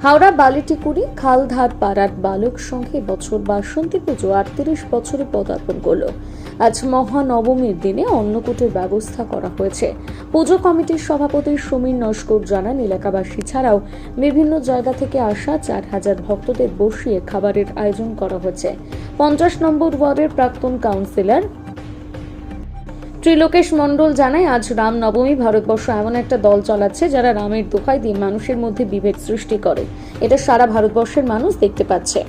হাওড়া বালিটিকুড়ি খালধার পাড়ার বালক সংঘে বছর বাসন্তী পুজো 38 বছরে পদার্পণ করল। আজ মহানবমীর দিনে অন্নকূটের ব্যবস্থা করা হয়েছে। পুজো কমিটির সভাপতি সমীর নস্কর জানান, এলাকাবাসী ছাড়াও বিভিন্ন জায়গা থেকে আসা 4000 ভক্তদের বসিয়ে খাবারের আয়োজন করা হয়েছে। 50 নম্বর ওয়ার্ডের প্রাক্তন কাউন্সিলর ত্রিলোকেশ মণ্ডল জানায়, আজ রামনবমী। ভারতবর্ষ এমন একটা দল চালাচ্ছে যারা রামের দোহাই দিয়ে মানুষের মধ্যে বিভেদ সৃষ্টি করে। এটা সারা ভারতবর্ষের মানুষ দেখতে পাচ্ছে।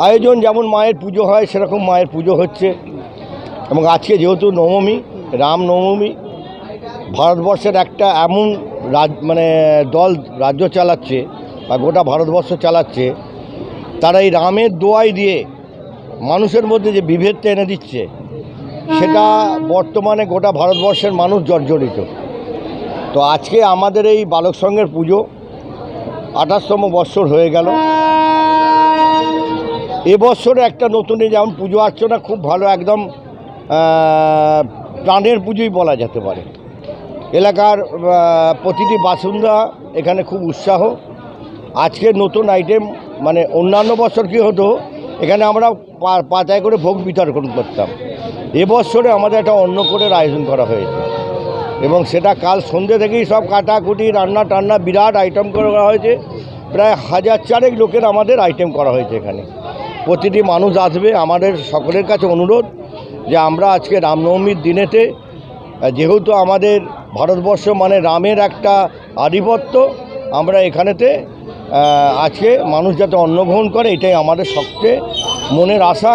আয়োজন যেমন মায়ের পুজো হয় সেরকম মায়ের পুজো হচ্ছে। এবং আজকে যেহেতু নবমী, রামনবমী, ভারতবর্ষের একটা এমন দল রাজ্য চালাচ্ছে বা গোটা ভারতবর্ষ চালাচ্ছে, তারা এই রামের দোয়াই দিয়ে মানুষের মধ্যে যে বিভেদটা এনে দিচ্ছে, সেটা বর্তমানে গোটা ভারতবর্ষের মানুষ জর্জরিত। তো আজকে আমাদের এই বালক সংঘের পুজো 28তম বৎসর হয়ে গেল। এবছরে একটা নতুন, যেমন পুজো অর্চনা খুব ভালো, একদম প্রাণের পুজোই বলা যেতে পারে। এলাকার প্রতিটি বাসিন্দা এখানে খুব উৎসাহ। আজকের নতুন আইটেম, অন্যান্য বছর কী হতো, এখানে আমরা পাতায় করে ভোগ বিতর্পণ করতাম। এবছরে আমাদের একটা অন্নকূটের আয়োজন করা হয়েছে এবং সেটা কাল সন্ধ্যে থেকেই সব কাটাকুটি, রান্না টান্না বিরাট আইটেম করা হয়েছে। প্রায় 1000 লোকের আমাদের আইটেম করা হয়েছে এখানে। প্রতিটি মানুষ আসবে। আমাদের সকলের কাছে অনুরোধ যে আমরা আজকে রামনবমীর দিনেতে, যেহেতু আমাদের ভারতবর্ষ রামের একটা আধিপত্য, আমরা এখানেতে আজকে মানুষ যাতে অন্ন গ্রহণ করে, এটাই আমাদের সবচেয়ে মনের আশা,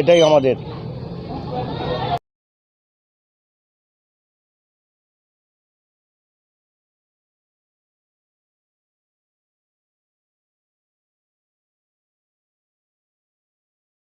এটাই আমাদের।